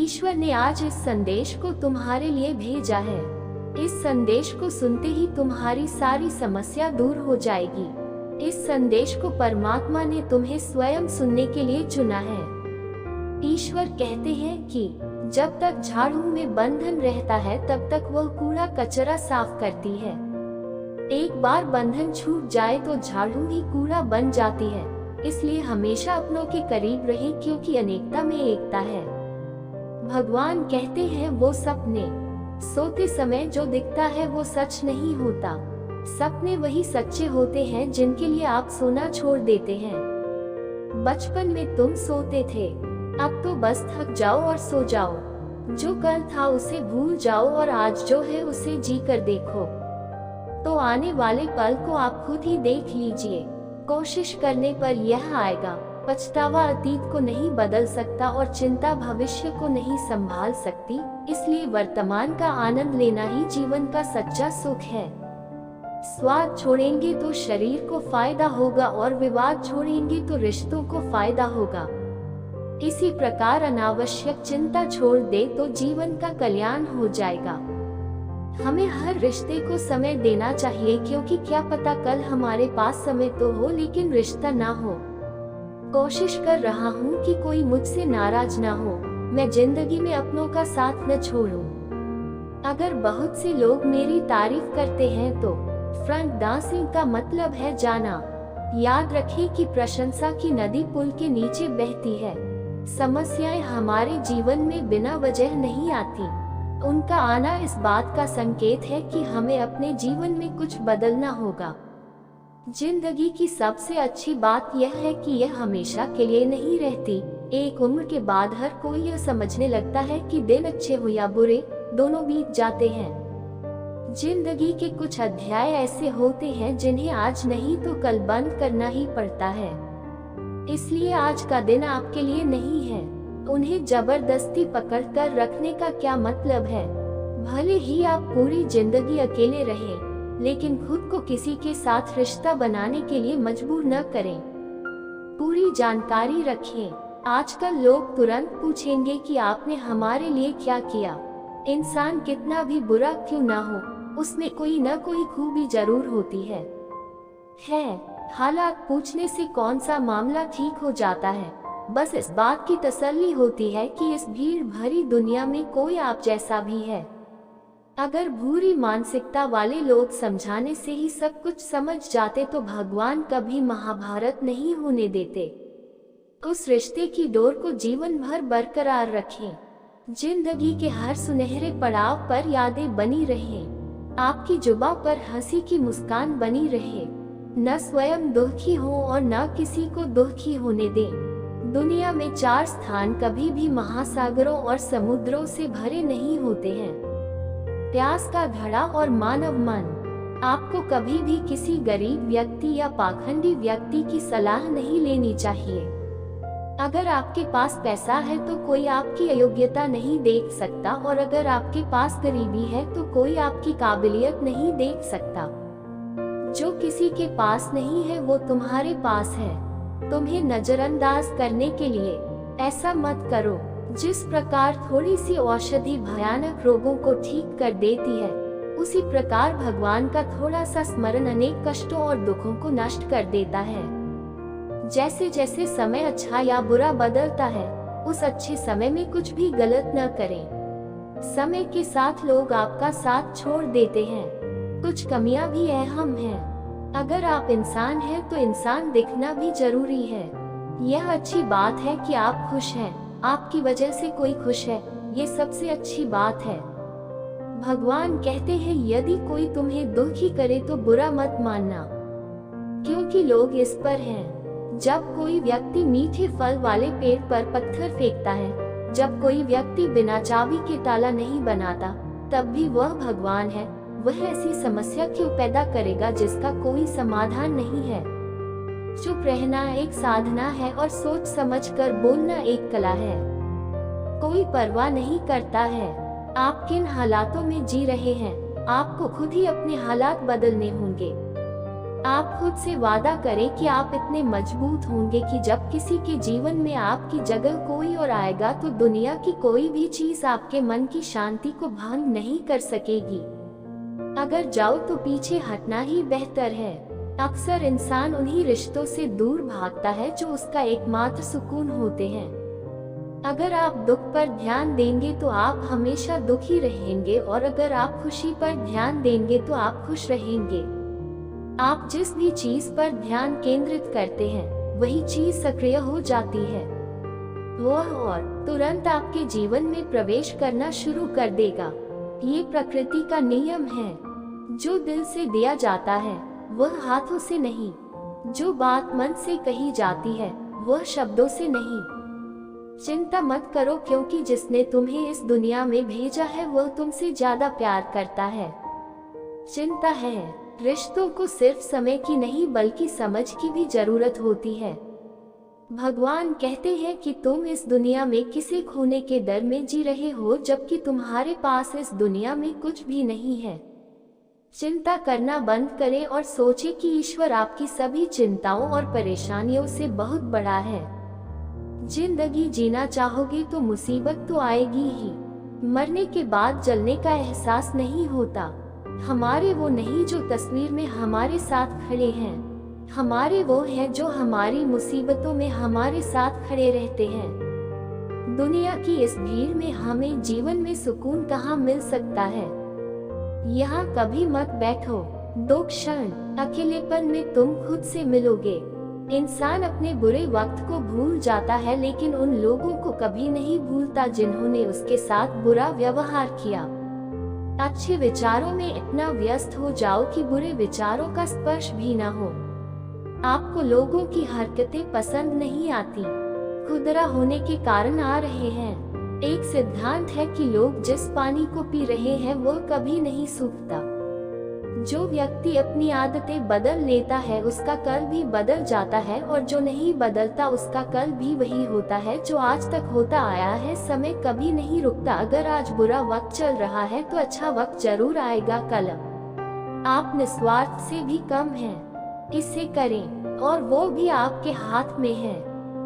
ईश्वर ने आज इस संदेश को तुम्हारे लिए भेजा है। इस संदेश को सुनते ही तुम्हारी सारी समस्या दूर हो जाएगी। इस संदेश को परमात्मा ने तुम्हें स्वयं सुनने के लिए चुना है। ईश्वर कहते हैं कि जब तक झाड़ू में बंधन रहता है तब तक वह कूड़ा कचरा साफ करती है। एक बार बंधन छूट जाए तो झाड़ू ही कूड़ा बन जाती है। इसलिए हमेशा अपनों के करीब रहें, क्योंकि अनेकता में एकता है। भगवान कहते हैं वो सपने सोते समय जो दिखता है वो सच नहीं होता। सपने वही सच्चे होते हैं जिनके लिए आप सोना छोड़ देते हैं। बचपन में तुम सोते थे, अब तो बस थक जाओ और सो जाओ। जो कल था उसे भूल जाओ और आज जो है उसे जी कर देखो। तो आने वाले पल को आप खुद ही देख लीजिए। कोशिश करने पर यह आएगा। पछतावा अतीत को नहीं बदल सकता और चिंता भविष्य को नहीं संभाल सकती। इसलिए वर्तमान का आनंद लेना ही जीवन का सच्चा सुख है। स्वाद छोड़ेंगे तो शरीर को फायदा होगा और विवाद छोड़ेंगे तो रिश्तों को फायदा होगा। इसी प्रकार अनावश्यक चिंता छोड़ दे तो जीवन का कल्याण हो जाएगा। हमें हर रिश्ते को समय देना चाहिए, क्योंकि क्या पता कल हमारे पास समय तो हो लेकिन रिश्ता ना हो। कोशिश कर रहा हूँ कि कोई मुझसे नाराज ना हो। मैं जिंदगी में अपनों का साथ न छोड़ूं। अगर बहुत से लोग मेरी तारीफ करते हैं तो फ्रंट डांसिंग का मतलब है जाना। याद रखें कि प्रशंसा की नदी पुल के नीचे बहती है। समस्याएं हमारे जीवन में बिना वजह नहीं आती। उनका आना इस बात का संकेत है कि हमें अपने जीवन में कुछ बदलना होगा। जिंदगी की सबसे अच्छी बात यह है कि यह हमेशा के लिए नहीं रहती। एक उम्र के बाद हर कोई यह समझने लगता है कि दिन अच्छे हो या बुरे, दोनों बीत जाते हैं। जिंदगी के कुछ अध्याय ऐसे होते हैं जिन्हें आज नहीं तो कल बंद करना ही पड़ता है। इसलिए आज का दिन आपके लिए नहीं है। उन्हें जबरदस्ती पकड़कर रखने का क्या मतलब है। भले ही आप पूरी जिंदगी अकेले रहें, लेकिन खुद को किसी के साथ रिश्ता बनाने के लिए मजबूर न करें। पूरी जानकारी रखें। आजकल लोग तुरंत पूछेंगे कि आपने हमारे लिए क्या किया। इंसान कितना भी बुरा क्यों ना हो, उसमें कोई न कोई खूबी जरूर होती है। हालात पूछने से कौन सा मामला ठीक हो जाता है। बस इस बात की तसल्ली होती है कि इस भीड़ भरी दुनिया में कोई आप जैसा भी है। अगर बुरी मानसिकता वाले लोग समझाने से ही सब कुछ समझ जाते तो भगवान कभी महाभारत नहीं होने देते। उस रिश्ते की डोर को जीवन भर बरकरार रखें। जिंदगी के हर सुनहरे पड़ाव पर यादें बनी रहें। आपकी जुबां पर हंसी की मुस्कान बनी रहे। न स्वयं दुखी हो और न किसी को दुखी होने दें। दुनिया में 4 स्थान कभी भी महासागरों और समुद्रों से भरे नहीं होते हैं। प्यास का घड़ा और मानव मन। आपको कभी भी किसी गरीब व्यक्ति या पाखंडी व्यक्ति की सलाह नहीं लेनी चाहिए। अगर आपके पास पैसा है तो कोई आपकी अयोग्यता नहीं देख सकता, और अगर आपके पास गरीबी है तो कोई आपकी काबिलियत नहीं देख सकता। जो किसी के पास नहीं है वो तुम्हारे पास है। तुम्हें नजरअंदाज करने के लिए ऐसा मत करो। जिस प्रकार थोड़ी सी औषधि भयानक रोगों को ठीक कर देती है, उसी प्रकार भगवान का थोड़ा सा स्मरण अनेक कष्टों और दुखों को नष्ट कर देता है। जैसे जैसे समय अच्छा या बुरा बदलता है, उस अच्छे समय में कुछ भी गलत न करें। समय के साथ लोग आपका साथ छोड़ देते हैं। कुछ कमियां भी अहम हैं। अगर आप इंसान हैं तो इंसान दिखना भी जरूरी है। यह अच्छी बात है कि आप खुश हैं। आपकी वजह से कोई खुश है, ये सबसे अच्छी बात है। भगवान कहते हैं यदि कोई तुम्हें दुखी करे तो बुरा मत मानना, क्योंकि लोग इस पर हैं। जब कोई व्यक्ति मीठे फल वाले पेड़ पर पत्थर फेंकता है, जब कोई व्यक्ति बिना चाबी के ताला नहीं बनाता, तब भी वह भगवान है। वह ऐसी समस्या क्यों पैदा करेगा जिसका कोई समाधान नहीं है। चुप रहना एक साधना है और सोच समझकर बोलना एक कला है। कोई परवाह नहीं करता है आप किन हालातों में जी रहे हैं। आपको खुद ही अपने हालात बदलने होंगे। आप खुद से वादा करें कि आप इतने मजबूत होंगे कि जब किसी के जीवन में आपकी जगह कोई और आएगा तो दुनिया की कोई भी चीज आपके मन की शांति को भंग नहीं कर सकेगी। अगर जाओ तो पीछे हटना ही बेहतर है। अक्सर इंसान उन्हीं रिश्तों से दूर भागता है जो उसका एकमात्र सुकून होते हैं। अगर आप दुख पर ध्यान देंगे तो आप हमेशा दुखी रहेंगे, और अगर आप खुशी पर ध्यान देंगे तो आप खुश रहेंगे। आप जिस भी चीज पर ध्यान केंद्रित करते हैं वही चीज सक्रिय हो जाती है। वह और तुरंत आपके जीवन में प्रवेश करना शुरू कर देगा। ये प्रकृति का नियम है। जो दिल से दिया जाता है वह हाथों से नहीं, जो बात मन से कही जाती है वह शब्दों से नहीं। चिंता मत करो, क्योंकि जिसने तुम्हें इस दुनिया में भेजा है वह तुमसे ज्यादा प्यार करता है। चिंता है, रिश्तों को सिर्फ समय की नहीं बल्कि समझ की भी जरूरत होती है। भगवान कहते हैं कि तुम इस दुनिया में किसी खोने के डर में जी रहे हो, जबकि तुम्हारे पास इस दुनिया में कुछ भी नहीं है। चिंता करना बंद करें और सोचें कि ईश्वर आपकी सभी चिंताओं और परेशानियों से बहुत बड़ा है। जिंदगी जीना चाहोगे तो मुसीबत तो आएगी ही। मरने के बाद जलने का एहसास नहीं होता। हमारे वो नहीं जो तस्वीर में हमारे साथ खड़े हैं, हमारे वो हैं जो हमारी मुसीबतों में हमारे साथ खड़े रहते हैं। दुनिया की इस भीड़ में हमें जीवन में सुकून कहाँ मिल सकता है। यहाँ कभी मत बैठो। 2 क्षण अकेलेपन में तुम खुद से मिलोगे। इंसान अपने बुरे वक्त को भूल जाता है, लेकिन उन लोगों को कभी नहीं भूलता जिन्होंने उसके साथ बुरा व्यवहार किया। अच्छे विचारों में इतना व्यस्त हो जाओ कि बुरे विचारों का स्पर्श भी न हो। आपको लोगों की हरकतें पसंद नहीं आती, खुदरा होने के कारण आ रहे हैं। एक सिद्धांत है कि लोग जिस पानी को पी रहे हैं वो कभी नहीं सूखता। जो व्यक्ति अपनी आदतें बदल लेता है उसका कल भी बदल जाता है, और जो नहीं बदलता उसका कल भी वही होता है जो आज तक होता आया है। समय कभी नहीं रुकता। अगर आज बुरा वक्त चल रहा है तो अच्छा वक्त जरूर आएगा कल। आप निस्वार्थ से भी कम हैं। इसे करें, और वो भी आपके हाथ में है।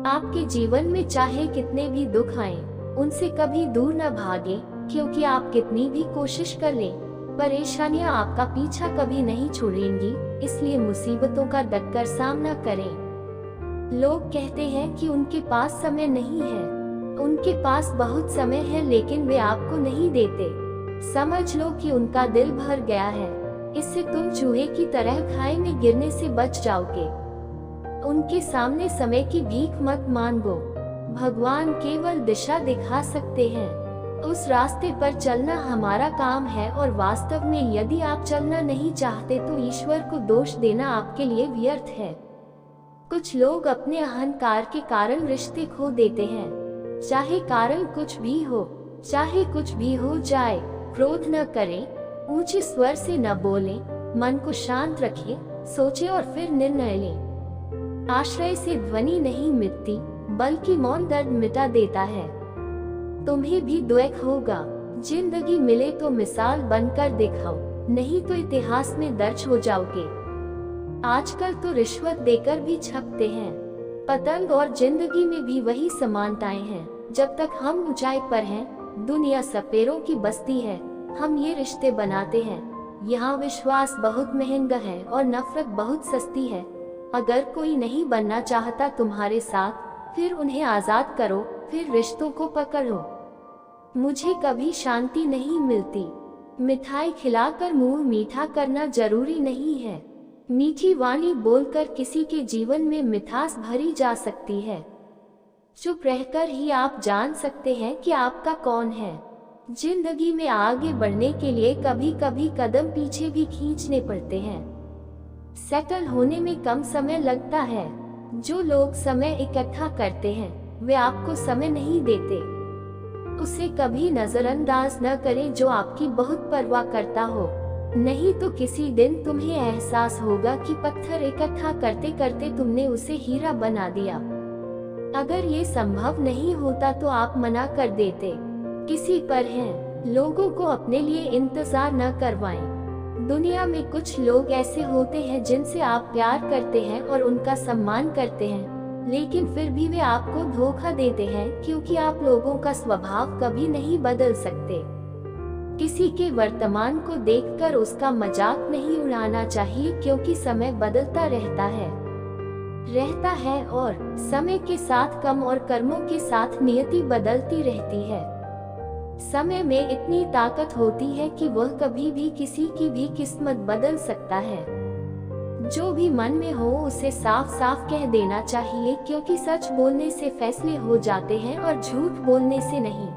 आपके जीवन में चाहे कितने भी दुख आएं, उनसे कभी दूर न भागें, क्योंकि आप कितनी भी कोशिश कर लें, परेशानियां आपका पीछा कभी नहीं छोड़ेंगी। इसलिए मुसीबतों का डटकर सामना करें। लोग कहते हैं कि उनके पास समय नहीं है। उनके पास बहुत समय है, लेकिन वे आपको नहीं देते। समझ लो कि उनका दिल भर गया है। इससे तुम चूहे की तरह खाई में गिरने से बच जाओगे। उनके सामने समय की भीख मत मांगो। भगवान केवल दिशा दिखा सकते हैं। उस रास्ते पर चलना हमारा काम है, और वास्तव में यदि आप चलना नहीं चाहते तो ईश्वर को दोष देना आपके लिए व्यर्थ है। कुछ लोग अपने अहंकार के कारण रिश्ते खो देते हैं। चाहे कारण कुछ भी हो, चाहे कुछ भी हो जाए, क्रोध न करें, ऊंचे स्वर से न बोलें, मन को शांत रखें, सोचें और फिर निर्णय लें। आश्रय से ध्वनि नहीं मिटती, बल्कि मौन दर्द मिटा देता है। तुम्हें भी दुख होगा। जिंदगी मिले तो मिसाल बनकर दिखाओ, नहीं तो इतिहास में दर्ज हो जाओगे। आजकल तो रिश्वत देकर भी छपते हैं। पतंग और जिंदगी में भी वही समानताएं हैं। जब तक हम ऊंचाई पर हैं, दुनिया सपेरों की बस्ती है। हम ये रिश्ते बनाते हैं। यहाँ विश्वास बहुत महंगा है और नफरत बहुत सस्ती है। अगर कोई नहीं बनना चाहता तुम्हारे साथ, फिर उन्हें आजाद करो, फिर रिश्तों को पकड़ो। मुझे कभी शांति नहीं मिलती। मिठाई खिलाकर मुंह मीठा करना जरूरी नहीं है। मीठी वाणी बोलकर किसी के जीवन में मिठास भरी जा सकती है। चुप रहकर ही आप जान सकते हैं कि आपका कौन है। जिंदगी में आगे बढ़ने के लिए कभी कभी कदम पीछे भी खींचने पड़ते हैं। सेटल होने में कम समय लगता है। जो लोग समय इकट्ठा करते हैं वे आपको समय नहीं देते। उसे कभी नजरअंदाज न करें जो आपकी बहुत परवाह करता हो, नहीं तो किसी दिन तुम्हें एहसास होगा कि पत्थर इकट्ठा करते करते तुमने उसे हीरा बना दिया। अगर ये संभव नहीं होता तो आप मना कर देते। किसी पर हैं, लोगों को अपने लिए इंतजार न करवाएं। दुनिया में कुछ लोग ऐसे होते हैं जिनसे आप प्यार करते हैं और उनका सम्मान करते हैं, लेकिन फिर भी वे आपको धोखा देते हैं, क्योंकि आप लोगों का स्वभाव कभी नहीं बदल सकते। किसी के वर्तमान को देखकर उसका मजाक नहीं उड़ाना चाहिए, क्योंकि समय बदलता रहता है और समय के साथ कर्म और कर्मों के साथ नियति बदलती रहती है। समय में इतनी ताकत होती है कि वह कभी भी किसी की भी किस्मत बदल सकता है। जो भी मन में हो उसे साफ साफ कह देना चाहिए, क्योंकि सच बोलने से फैसले हो जाते हैं और झूठ बोलने से नहीं।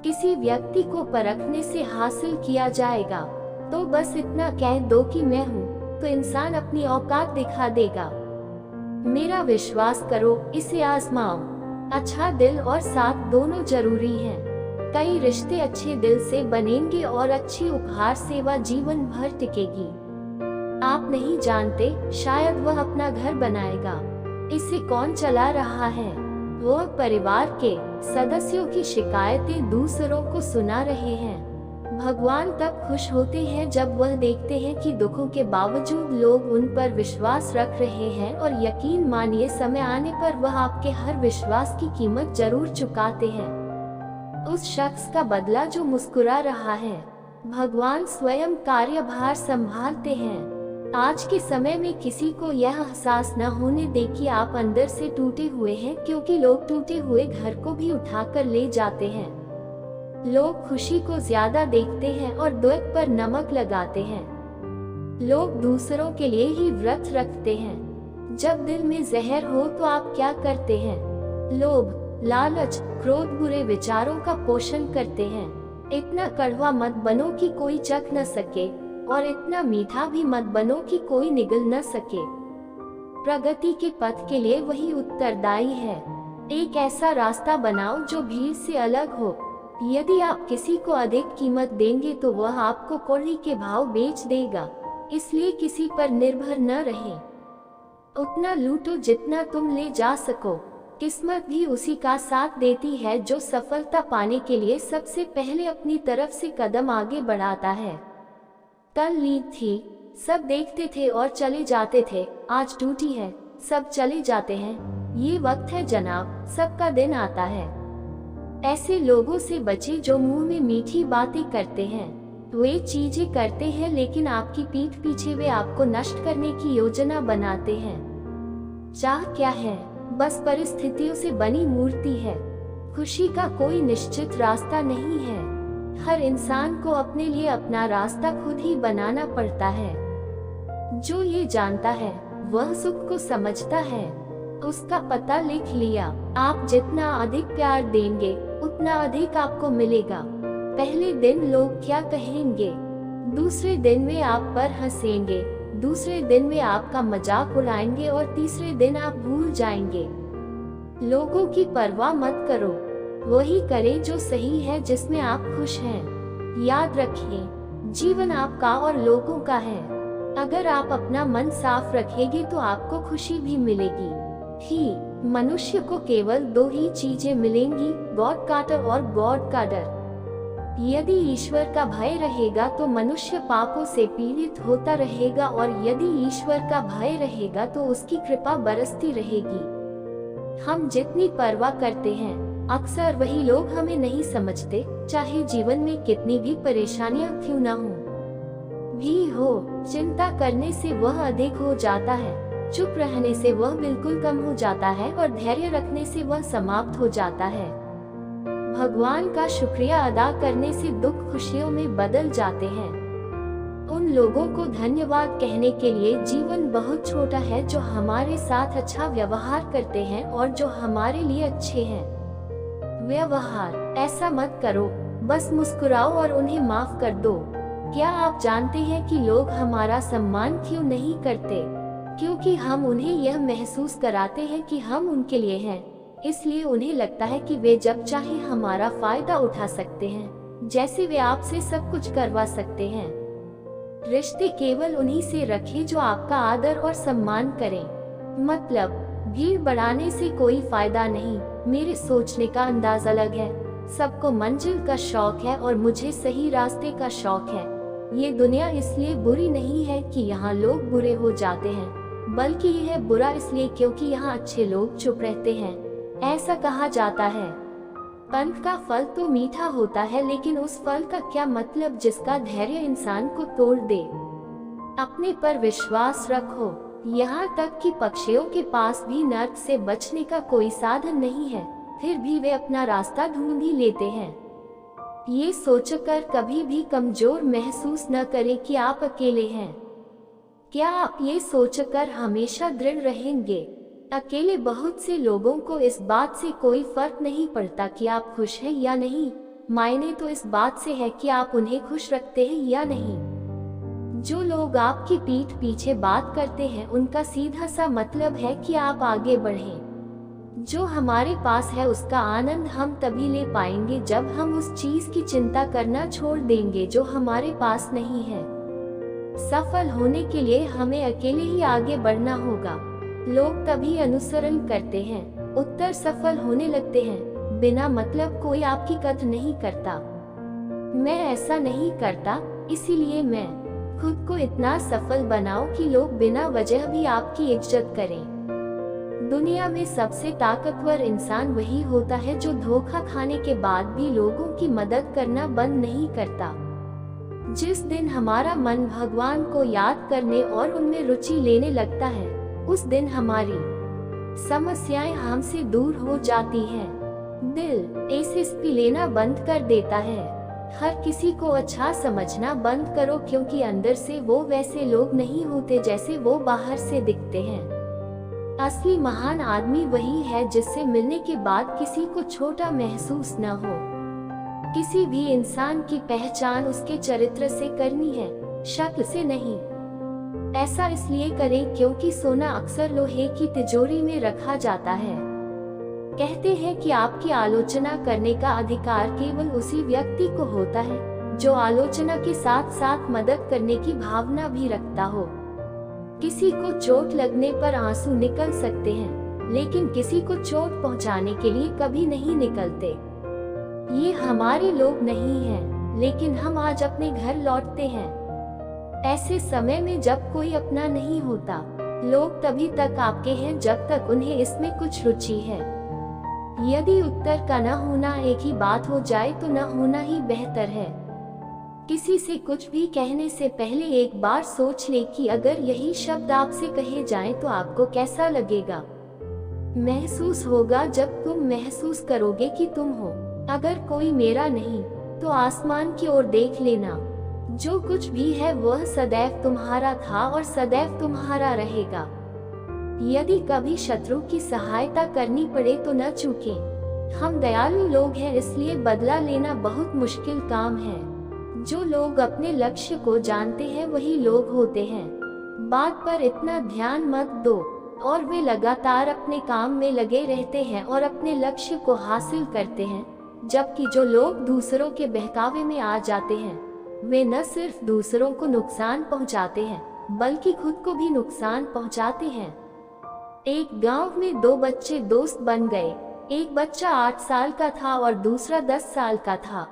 किसी व्यक्ति को परखने से हासिल किया जाएगा, तो बस इतना कह दो कि मैं हूँ, तो इंसान अपनी औकात दिखा देगा। मेरा विश्वास करो, इसे आजमाओ। अच्छा दिल और साथ दोनों जरूरी हैं। कई रिश्ते अच्छे दिल से बनेंगे और अच्छी उपहार सेवा जीवन भर टिकेगी। आप नहीं जानते, शायद वह अपना घर बनाएगा। इसे कौन चला रहा है? वह परिवार के सदस्यों की शिकायतें दूसरों को सुना रहे हैं। भगवान तब खुश होते हैं जब वह देखते हैं कि दुखों के बावजूद लोग उन पर विश्वास रख रहे हैं, और यकीन मानिए समय आने पर वह आपके हर विश्वास की कीमत जरूर चुकाते हैं। उस शख्स का बदला जो मुस्कुरा रहा है। भगवान स्वयं कार्यभार संभालते हैं। आज के समय में किसी को यह एहसास न होने दे कि आप अंदर से टूटे हुए हैं, क्योंकि लोग टूटे हुए घर को भी उठाकर ले जाते हैं। लोग खुशी को ज्यादा देखते हैं और दुख पर नमक लगाते हैं। लोग दूसरों के लिए ही व्रत रखते हैं। जब दिल में जहर हो तो आप क्या करते हैं? लोभ, लालच, क्रोध बुरे विचारों का पोषण करते हैं। इतना कड़वा मत बनो कि कोई चख न सके, और इतना मीठा भी मत बनो कि कोई निगल न सके। प्रगति के पथ के लिए वही उत्तरदायी है। एक ऐसा रास्ता बनाओ जो भीड़ से अलग हो। यदि आप किसी को अधिक कीमत देंगे तो वह आपको कौड़ी के भाव बेच देगा, इसलिए किसी पर निर्भर न रहें। उतना लूटो जितना तुम ले जा सको। किस्मत भी उसी का साथ देती है जो सफलता पाने के लिए सबसे पहले अपनी तरफ से कदम आगे बढ़ाता है। कल नींद थी, सब देखते थे और चले जाते थे। आज टूटी है, सब चले जाते हैं। ये वक्त है जनाब, सबका दिन आता है। ऐसे लोगों से बचे जो मुंह में मीठी बातें करते हैं। वे चीजें करते हैं लेकिन आपकी पीठ पीछे वे आपको नष्ट करने की योजना बनाते हैं। चाह क्या है? बस परिस्थितियों से बनी मूर्ति है। खुशी का कोई निश्चित रास्ता नहीं है। हर इंसान को अपने लिए अपना रास्ता खुद ही बनाना पड़ता है। जो ये जानता है वह सुख को समझता है। उसका पता लिख लिया। आप जितना अधिक प्यार देंगे उतना अधिक आपको मिलेगा। पहले दिन लोग क्या कहेंगे, दूसरे दिन वे आप पर हंसेंगे, दूसरे दिन वे आपका मजाक उड़ाएंगे और तीसरे दिन आप भूल जाएंगे। लोगों की परवाह मत करो, वही करे जो सही है, जिसमें आप खुश हैं। याद रखिए, जीवन आपका और लोगों का है। अगर आप अपना मन साफ रखेंगे तो आपको खुशी भी मिलेगी। मनुष्य को केवल दो ही चीजें मिलेंगी, गॉड का डर और गॉड का डर। यदि ईश्वर का भय रहेगा तो मनुष्य पापों से पीड़ित होता रहेगा, और यदि ईश्वर का भय रहेगा तो उसकी कृपा बरसती रहेगी। हम जितनी परवाह करते हैं अक्सर वही लोग हमें नहीं समझते, चाहे जीवन में कितनी भी परेशानियां क्यों न हो। चिंता करने से वह अधिक हो जाता है, चुप रहने से वह बिल्कुल कम हो जाता है, और धैर्य रखने से वह समाप्त हो जाता है। भगवान का शुक्रिया अदा करने से दुख खुशियों में बदल जाते हैं। उन लोगों को धन्यवाद कहने के लिए जीवन बहुत छोटा है जो हमारे साथ अच्छा व्यवहार करते हैं और जो हमारे लिए अच्छे हैं। व्यवहार ऐसा मत करो, बस मुस्कुराओ और उन्हें माफ कर दो। क्या आप जानते हैं कि लोग हमारा सम्मान क्यों नहीं करते? क्योंकि हम उन्हें यह महसूस कराते हैं कि हम उनके लिए हैं, इसलिए उन्हें लगता है कि वे जब चाहे हमारा फायदा उठा सकते हैं, जैसे वे आपसे सब कुछ करवा सकते हैं। रिश्ते केवल उन्हीं से रखें जो आपका आदर और सम्मान करें। मतलब, भीड़ बढ़ाने से कोई फायदा नहीं। मेरे सोचने का अंदाज अलग है। सबको मंजिल का शौक है और मुझे सही रास्ते का शौक है। ये दुनिया इसलिए बुरी नहीं है कि यहाँ लोग बुरे हो जाते हैं, बल्कि यह बुरा इसलिए क्योंकि यहाँ अच्छे लोग चुप रहते हैं। ऐसा कहा जाता है, पंथ का फल तो मीठा होता है, लेकिन उस फल का क्या मतलब जिसका धैर्य इंसान को तोड़ दे। अपने पर विश्वास रखो। यहाँ तक कि पक्षियों के पास भी नर्क से बचने का कोई साधन नहीं है, फिर भी वे अपना रास्ता ढूंढ ही लेते हैं। ये सोचकर कभी भी कमजोर महसूस न करें कि आप अकेले हैं। क्या आप ये सोचकर हमेशा दृढ़ रहेंगे? अकेले बहुत से लोगों को इस बात से कोई फर्क नहीं पड़ता कि आप खुश हैं या नहीं, मायने तो इस बात से है कि आप उन्हें खुश रखते हैं या नहीं। जो लोग आपकी पीठ पीछे बात करते हैं उनका सीधा सा मतलब है कि आप आगे बढ़ें। जो हमारे पास है उसका आनंद हम तभी ले पाएंगे जब हम उस चीज की चिंता करना छोड़ देंगे जो हमारे पास नहीं है। सफल होने के लिए हमें अकेले ही आगे बढ़ना होगा। लोग तभी अनुसरण करते हैं, उत्तर सफल होने लगते हैं। बिना मतलब कोई आपकी कद्र नहीं करता। मैं ऐसा नहीं करता, इसीलिए मैं खुद को इतना सफल बनाओ कि लोग बिना वजह भी आपकी इज्जत करें। दुनिया में सबसे ताकतवर इंसान वही होता है जो धोखा खाने के बाद भी लोगों की मदद करना बंद नहीं करता। जिस दिन हमारा मन भगवान को याद करने और उनमें रुचि लेने लगता है, उस दिन हमारी समस्याएं हमसे दूर हो जाती हैं। दिल एसएसपी लेना बंद कर देता है। हर किसी को अच्छा समझना बंद करो, क्योंकि अंदर से वो वैसे लोग नहीं होते जैसे वो बाहर से दिखते हैं। असली महान आदमी वही है जिससे मिलने के बाद किसी को छोटा महसूस न हो। किसी भी इंसान की पहचान उसके चरित्र से करनी है, शक्ल से नहीं। ऐसा इसलिए करें क्योंकि सोना अक्सर लोहे की तिजोरी में रखा जाता है। कहते हैं कि आपकी आलोचना करने का अधिकार केवल उसी व्यक्ति को होता है जो आलोचना के साथ साथ मदद करने की भावना भी रखता हो। किसी को चोट लगने पर आंसू निकल सकते हैं, लेकिन किसी को चोट पहुंचाने के लिए कभी नहीं निकलते। ये हमारे लोग नहीं हैं, लेकिन हम आज अपने घर लौटते हैं। ऐसे समय में जब कोई अपना नहीं होता, लोग तभी तक आपके हैं जब तक उन्हें इसमें कुछ रुचि है। यदि उत्तर का न होना एक ही बात हो जाए तो न होना ही बेहतर है। किसी से कुछ भी कहने से पहले एक बार सोच ले कि अगर यही शब्द आपसे कहे जाएं तो आपको कैसा लगेगा। महसूस होगा जब तुम महसूस करोगे कि तुम हो। अगर कोई मेरा नहीं तो आसमान की ओर देख लेना। जो कुछ भी है वह सदैव तुम्हारा था और सदैव तुम्हारा रहेगा। यदि कभी शत्रु की सहायता करनी पड़े तो न चूकें। हम दयालु लोग हैं, इसलिए बदला लेना बहुत मुश्किल काम है। जो लोग अपने लक्ष्य को जानते हैं वही लोग होते हैं। बात पर इतना ध्यान मत दो और वे लगातार अपने काम में लगे रहते हैं और अपने लक्ष्य को हासिल करते हैं, जबकि जो लोग दूसरों के बहकावे में आ जाते हैं वे न सिर्फ दूसरों को नुकसान पहुंचाते हैं बल्कि खुद को भी नुकसान पहुंचाते हैं। एक गांव में दो बच्चे दोस्त बन गए। एक बच्चा 8 साल का था और दूसरा 10 साल का था।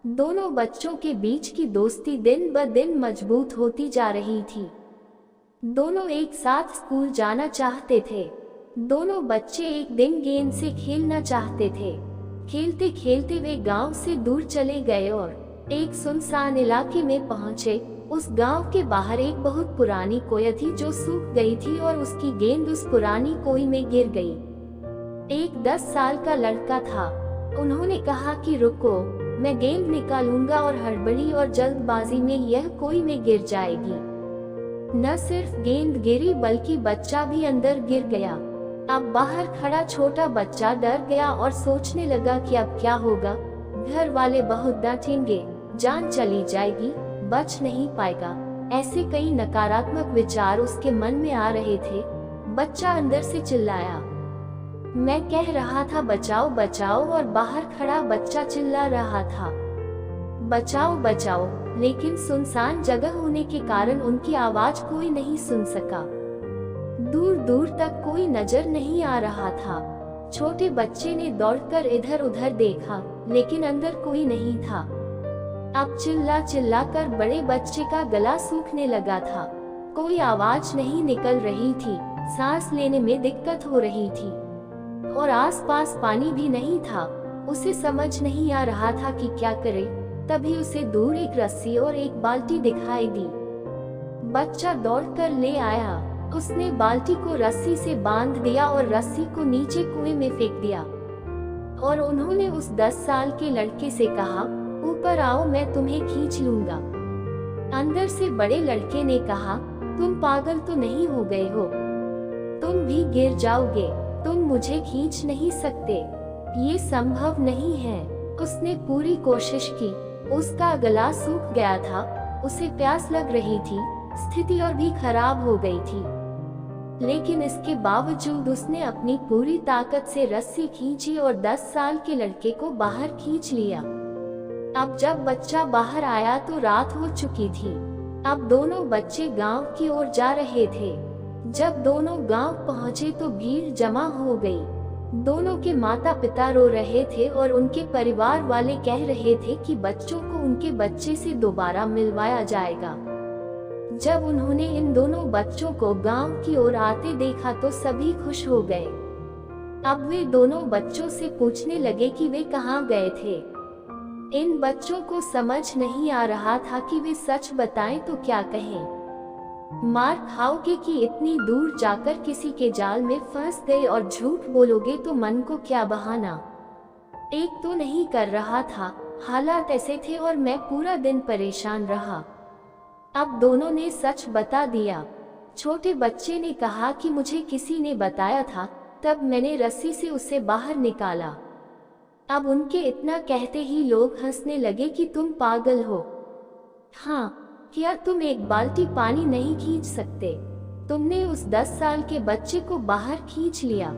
दोनों बच्चों के बीच की दोस्ती दिन ब दिन मजबूत होती जा रही थी। दोनों एक साथ स्कूल जाना चाहते थे। दोनों बच्चे एक दिन गेंद से खेलना चाहते थे। खेलते खेलते वे गांव से दूर चले गए और एक सुनसान इलाके में पहुंचे। उस गांव के बाहर एक बहुत पुरानी कोई थी जो सूख गई थी और उसकी गेंद उस पुरानी कोई में गिर गई। एक 10 साल का लड़का था। उन्होंने कहा कि रुको, मैं गेंद निकालूंगा, और हड़बड़ी और जल्दबाजी में यह कोई में गिर जाएगी। न सिर्फ गेंद गिरी बल्कि बच्चा भी अंदर गिर गया। अब बाहर खड़ा छोटा बच्चा डर गया और सोचने लगा कि अब क्या होगा। घर वाले बहुत डांटेंगे, जान चली जाएगी, बच नहीं पाएगा। ऐसे कई नकारात्मक विचार उसके मन में आ रहे थे। बच्चा अंदर से चिल्लाया, मैं कह रहा था बचाओ बचाओ, और बाहर खड़ा बच्चा चिल्ला रहा था बचाओ बचाओ, लेकिन सुनसान जगह होने के कारण उनकी आवाज कोई नहीं सुन सका। दूर दूर तक कोई नजर नहीं आ रहा था। छोटे बच्चे ने दौड़कर इधर उधर देखा, लेकिन अंदर कोई नहीं था। अब चिल्ला चिल्ला कर बड़े बच्चे का गला सूखने लगा था। कोई आवाज नहीं निकल रही थी, सांस लेने में दिक्कत हो रही थी और आसपास पानी भी नहीं था। उसे समझ नहीं आ रहा था कि क्या करे। तभी उसे दूर एक रस्सी और एक बाल्टी दिखाई दी। बच्चा दौड़कर ले आया। उसने बाल्टी को रस्सी से बांध दिया और रस्सी को नीचे कुएं में फेंक दिया और उन्होंने उस 10 साल के लड़के से कहा, ऊपर आओ, मैं तुम्हें खींच लूंगा। अंदर से बड़े लड़के ने कहा, तुम पागल तो नहीं हो गए हो? तुम भी गिर जाओगे। तुम मुझे खींच नहीं सकते, ये संभव नहीं है। उसने पूरी कोशिश की। उसका गला सूख गया था, उसे प्यास लग रही थी, स्थिति और भी खराब हो गई थी। लेकिन इसके बावजूद उसने अपनी पूरी ताकत से रस्सी खींची और 10 साल के लड़के को बाहर खींच लिया। अब जब बच्चा बाहर आया तो रात हो चुकी थी। अब दोनों बच्चे गांव की ओर जा रहे थे। जब दोनों गांव पहुंचे तो भीड़ जमा हो गई। दोनों के माता पिता रो रहे थे और उनके परिवार वाले कह रहे थे कि बच्चों को उनके बच्चे से दोबारा मिलवाया जाएगा। जब उन्होंने इन दोनों बच्चों को गांव की ओर आते देखा तो सभी खुश हो गए। अब वे दोनों बच्चों से पूछने लगे कि वे कहाँ गए थे। इन बच्चों को समझ नहीं आ रहा था कि वे सच बताएं तो क्या कहें। मार खाओगे कि इतनी दूर जाकर किसी के जाल में फंस गए और झूठ बोलोगे तो मन को क्या बहाना। एक तो नहीं कर रहा था, हालात ऐसे थे और मैं पूरा दिन परेशान रहा। अब दोनों ने सच बता दिया। छोटे बच्चे ने कहा कि मुझे किसी ने बताया था, तब मैंने रस्सी से उसे बाहर निकाला। अब उनके इतना कहते ही लोग हंसने लगे कि तुम पागल हो। हाँ, क्या तुम एक बाल्टी पानी नहीं खींच सकते? तुमने उस 10 साल के बच्चे को बाहर खींच लिया।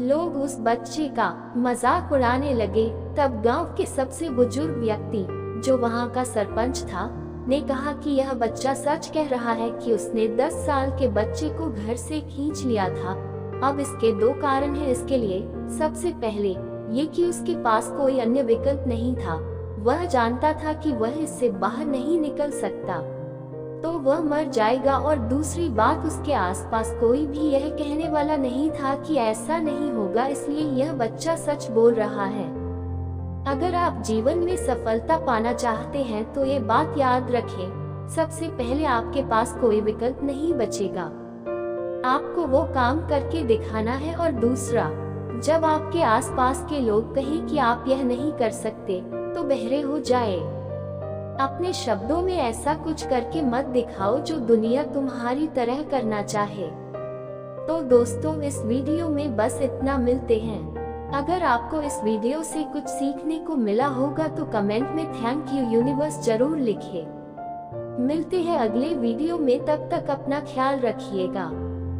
लोग उस बच्चे का मजाक उड़ाने लगे। तब गांव के सबसे बुजुर्ग व्यक्ति, जो वहां का सरपंच था, ने कहा कि यह बच्चा सच कह रहा है कि उसने 10 साल के बच्चे को घर से खींच लिया था। अब इसके 2 कारण हैं इसके लिए। सबसे पहले ये कि उसके पास कोई अन्य विकल्प नहीं था। वह जानता था कि वह इससे बाहर नहीं निकल सकता, तो वह मर जाएगा। और दूसरी बात, उसके आसपास कोई भी यह कहने वाला नहीं था कि ऐसा नहीं होगा, इसलिए यह बच्चा सच बोल रहा है। अगर आप जीवन में सफलता पाना चाहते हैं तो ये बात याद रखें, सबसे पहले आपके पास कोई विकल्प नहीं बचेगा। आपको वो काम करके दिखाना है। और दूसरा, जब आपके आसपास के लोग कहें कि आप यह नहीं कर सकते, तो बहरे हो जाए। अपने शब्दों में ऐसा कुछ करके मत दिखाओ जो दुनिया तुम्हारी तरह करना चाहे। तो दोस्तों, इस वीडियो में बस इतना। मिलते हैं। अगर आपको इस वीडियो से कुछ सीखने को मिला होगा तो कमेंट में थैंक यू यूनिवर्स जरूर लिखें। मिलते हैं अगले वीडियो में, तब तक अपना ख्याल रखिएगा।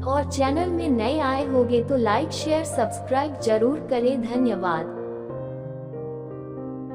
और चैनल में नए आए होंगे तो लाइक शेयर सब्सक्राइब जरूर करें। धन्यवाद।